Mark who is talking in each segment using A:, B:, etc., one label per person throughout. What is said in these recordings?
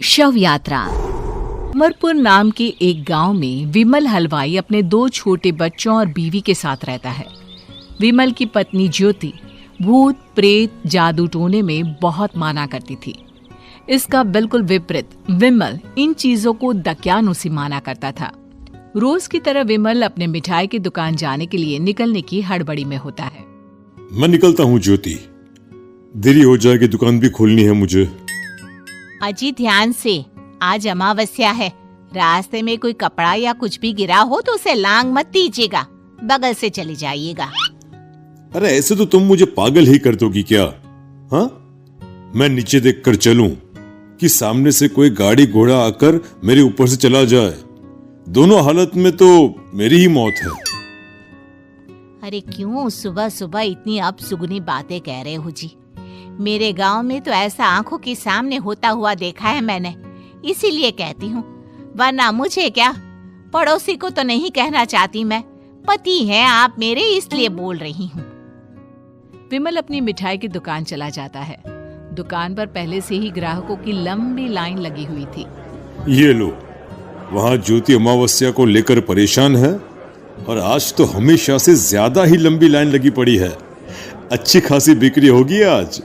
A: शव यात्रा। अमरपुर नाम के एक गांव में विमल हलवाई अपने 2 छोटे बच्चों और बीवी के साथ रहता है। विमल की पत्नी ज्योति भूत प्रेत जादू टोने में बहुत माना करती थी। इसका बिल्कुल विपरीत विमल इन चीजों को दक्यानुसी माना करता था। रोज की तरह विमल अपने मिठाई की दुकान जाने के लिए निकलने की हड़बड़ी में होता है।
B: मैं निकलता हूँ ज्योति, देरी हो जाएगी, दुकान भी खोलनी है मुझे।
C: अजी ध्यान से, आज अमावस्या है। रास्ते में कोई कपड़ा या कुछ भी गिरा हो तो उसे लांग मत दीजिएगा, बगल से चली जाइएगा।
B: अरे ऐसे तो तुम मुझे पागल ही कर दोगी क्या? हाँ, मैं नीचे देखकर चलूं कि सामने से कोई गाड़ी घोड़ा आकर मेरे ऊपर से चला जाए? दोनों हालत में तो मेरी ही मौत है।
C: अरे क्यों सुबह सुबह इतनी अपसुगनी बातें कह रहे हो जी? मेरे गांव में तो ऐसा आंखों के सामने होता हुआ देखा है मैंने, इसीलिए कहती हूँ, वरना मुझे क्या, पड़ोसी को तो नहीं कहना चाहती मैं। पति हैं आप मेरे, इसलिए बोल रही हूँ।
A: विमल अपनी मिठाई की दुकान चला जाता है। दुकान पर पहले से ही ग्राहकों की लंबी लाइन लगी हुई थी।
B: ये लो, वहाँ ज्योति अमावस्या को लेकर परेशान है और आज तो हमेशा से ज्यादा ही लंबी लाइन लगी पड़ी है। अच्छी खासी बिक्री होगी आज।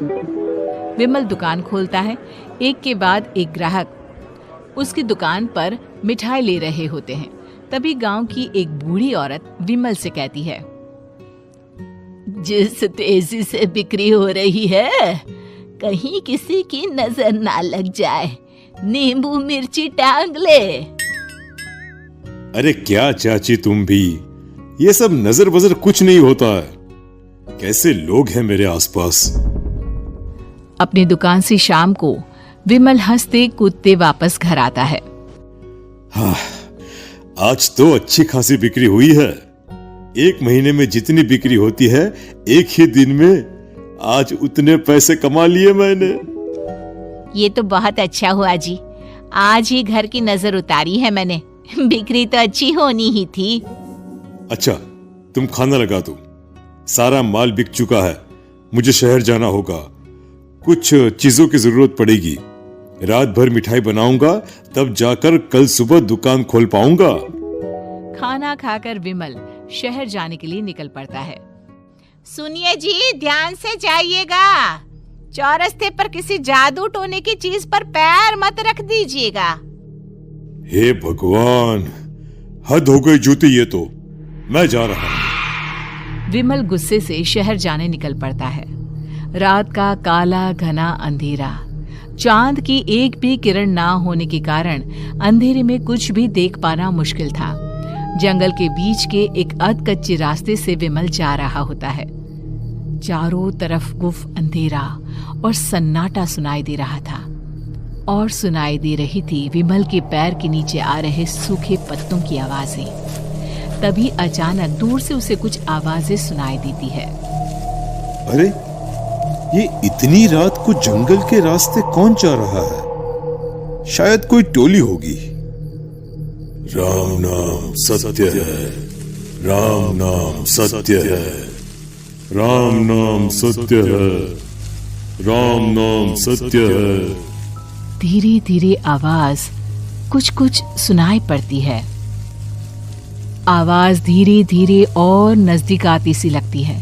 A: विमल दुकान खोलता है। एक के बाद एक ग्राहक उसकी दुकान पर मिठाई ले रहे होते हैं। तभी गांव की एक बूढ़ी औरत विमल से कहती है,
C: जिस तेजी से बिक्री हो रही है, कहीं किसी की नजर ना लग जाए, नींबू मिर्ची टांग ले।
B: अरे क्या चाची तुम भी, ये सब नजर बजर कुछ नहीं होता है। कैसे लोग हैं मेरे आसपास।
A: अपनी दुकान से शाम को विमल हंसते कूदते वापस घर आता है।
B: हाँ, आज तो अच्छी खासी बिक्री हुई है। एक महीने में जितनी बिक्री होती है, एक ही दिन में आज उतने पैसे कमा लिए मैंने।
C: ये तो बहुत अच्छा हुआ जी, आज ही घर की नजर उतारी है मैंने। बिक्री तो अच्छी होनी ही थी।
B: अच्छा, तुम खाना लगा दो, सारा माल बिक चुका है। मुझे शहर जाना होगा, कुछ चीजों की जरूरत पड़ेगी। रात भर मिठाई बनाऊंगा, तब जाकर कल सुबह दुकान खोल पाऊंगा।
A: खाना खाकर विमल शहर जाने के लिए निकल पड़ता है।
C: सुनिए जी, ध्यान से जाइएगा। चौरस्ते पर किसी जादू टोने की चीज पर पैर मत रख दीजिएगा।
B: हे भगवान, हद हो गई ज्योति, ये तो मैं जा रहा हूं।
A: विमल गुस्से से शहर जाने निकल पड़ता है। रात का काला घना अंधेरा, चांद की एक भी किरण ना होने के कारण अंधेरे में कुछ भी देख पाना मुश्किल था। जंगल के बीच के एक अधकच्चे रास्ते से विमल जा रहा होता है। चारों तरफ गुफ अंधेरा और सन्नाटा सुनाई दे रहा था, और सुनाई दे रही थी विमल के पैर के नीचे आ रहे सूखे पत्तों की आवाजें। तभी अचानक दूर से उसे कुछ आवाजें सुनाई देती है।
B: अरे, ये इतनी रात को जंगल के रास्ते कौन जा रहा है? शायद कोई टोली होगी। राम नाम सत्य है, राम नाम सत्य है, राम नाम सत्य है, राम नाम सत्य है।
A: धीरे धीरे आवाज कुछ कुछ सुनाई पड़ती है। आवाज धीरे धीरे और नजदीक आती सी लगती है।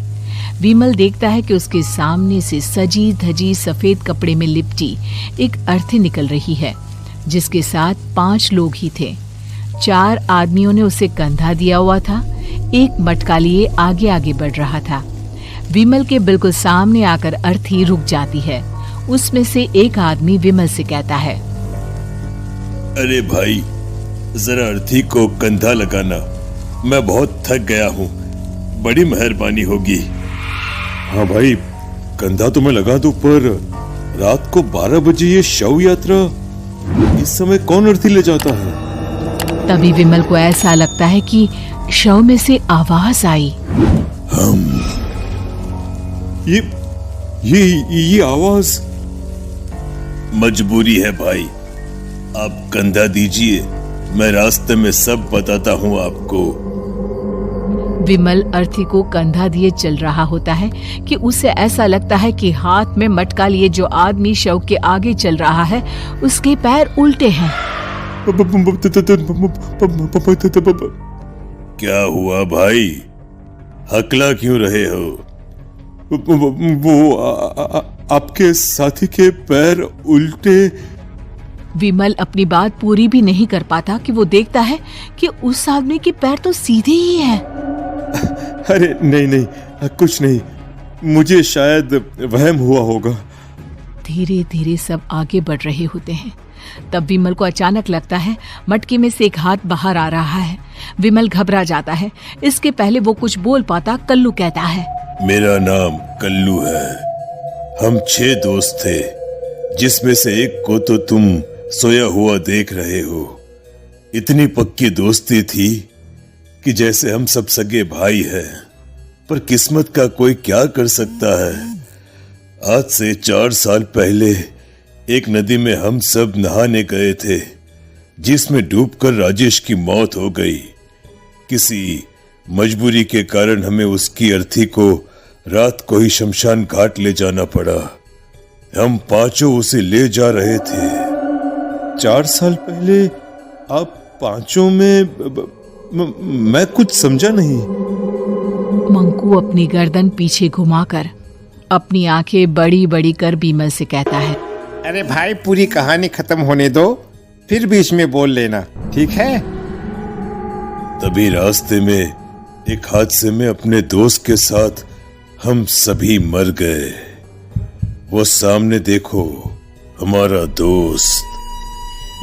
A: विमल देखता है कि उसके सामने से सजी धजी सफेद कपड़े में लिपटी एक अर्थी निकल रही है, जिसके साथ 5 लोग ही थे। 4 आदमियों ने उसे कंधा दिया हुआ था। एक मटका लिए आगे आगे बढ़ रहा था। विमल के बिल्कुल सामने आकर अर्थी रुक जाती है। उसमें से एक आदमी विमल से कहता है,
B: अरे भाई, जरा अर्थी को कंधा लगाना, मैं बहुत थक गया हूँ, बड़ी मेहरबानी होगी। हाँ भाई, कंधा तो मैं लगा दूं, पर रात को 12 बजे ये शव यात्रा, इस समय कौन अर्थी ले जाता है?
A: तभी विमल को ऐसा लगता है कि शव में से आवाज आई,
B: ये आवाज। मजबूरी है भाई, आप कंधा दीजिए, मैं रास्ते में सब बताता हूँ आपको।
A: विमल अर्थी को कंधा दिए चल रहा होता है कि उसे ऐसा लगता है कि हाथ में मटका लिए जो आदमी शव के आगे चल रहा है उसके पैर उल्टे हैं।
B: क्या हुआ भाई, हकला क्यों रहे हो? वो आपके साथी के पैर उल्टे।
A: विमल अपनी बात पूरी भी नहीं कर पाता कि वो देखता है कि उस आदमी के पैर तो सीधे ही हैं।
B: अरे नहीं, कुछ नहीं, मुझे शायद वहम हुआ होगा।
A: धीरे धीरे सब आगे बढ़ रहे होते हैं। तब विमल को अचानक लगता है मटके में से एक हाथ बाहर आ रहा है। विमल घबरा जाता है। इसके पहले वो कुछ बोल पाता, कल्लू कहता है,
B: मेरा नाम कल्लू है। हम 6 दोस्त थे, जिसमें से एक को तो तुम सोया हुआ देख रहे हो। इतनी पक्की दोस्ती थी कि जैसे हम सब सगे भाई हैं। पर किस्मत का कोई क्या कर सकता है। आज से 4 साल पहले एक नदी में हम सब नहाने गए थे, जिसमें डूबकर राजेश की मौत हो गई। किसी मजबूरी के कारण हमें उसकी अर्थी को रात को ही शमशान घाट ले जाना पड़ा। हम 5 उसे ले जा रहे थे। 4 साल पहले आप 5 में मैं कुछ समझा नहीं।
A: मंकू अपनी गर्दन पीछे घुमाकर अपनी आंखें बड़ी बड़ी कर विमल से कहता है,
D: अरे भाई, पूरी कहानी खत्म होने दो, फिर बीच में बोल लेना, ठीक है?
B: तभी रास्ते में एक हादसे में अपने दोस्त के साथ हम सभी मर गए। वो सामने देखो, हमारा दोस्त।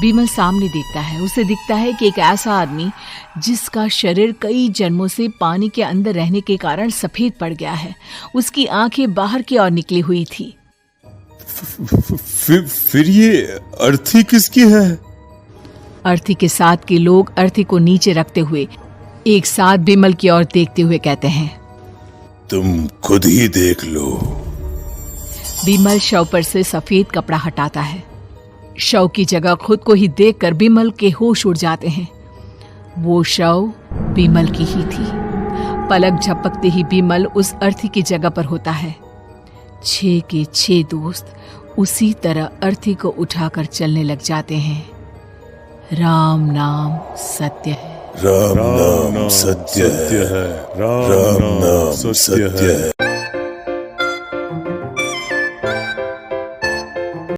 A: विमल सामने देखता है। उसे दिखता है कि एक ऐसा आदमी जिसका शरीर कई जन्मों से पानी के अंदर रहने के कारण सफेद पड़ गया है। उसकी आंखें बाहर की ओर निकली हुई थी।
B: फिर ये अर्थी किसकी है?
A: अर्थी के साथ के लोग अर्थी को नीचे रखते हुए एक साथ विमल की ओर देखते हुए कहते हैं,
B: तुम खुद ही देख लो।
A: विमल शव पर से सफेद कपड़ा हटाता है। शव की जगह खुद को ही देखकर विमल के होश उड़ जाते हैं। वो शव विमल की ही थी। पलक झपकते ही विमल उस अर्थी की जगह पर होता है। 6 के 6 दोस्त उसी तरह अर्थी को उठाकर चलने लग जाते हैं। राम नाम सत्य है।
B: राम नाम सत्य है। राम नाम सत्य है।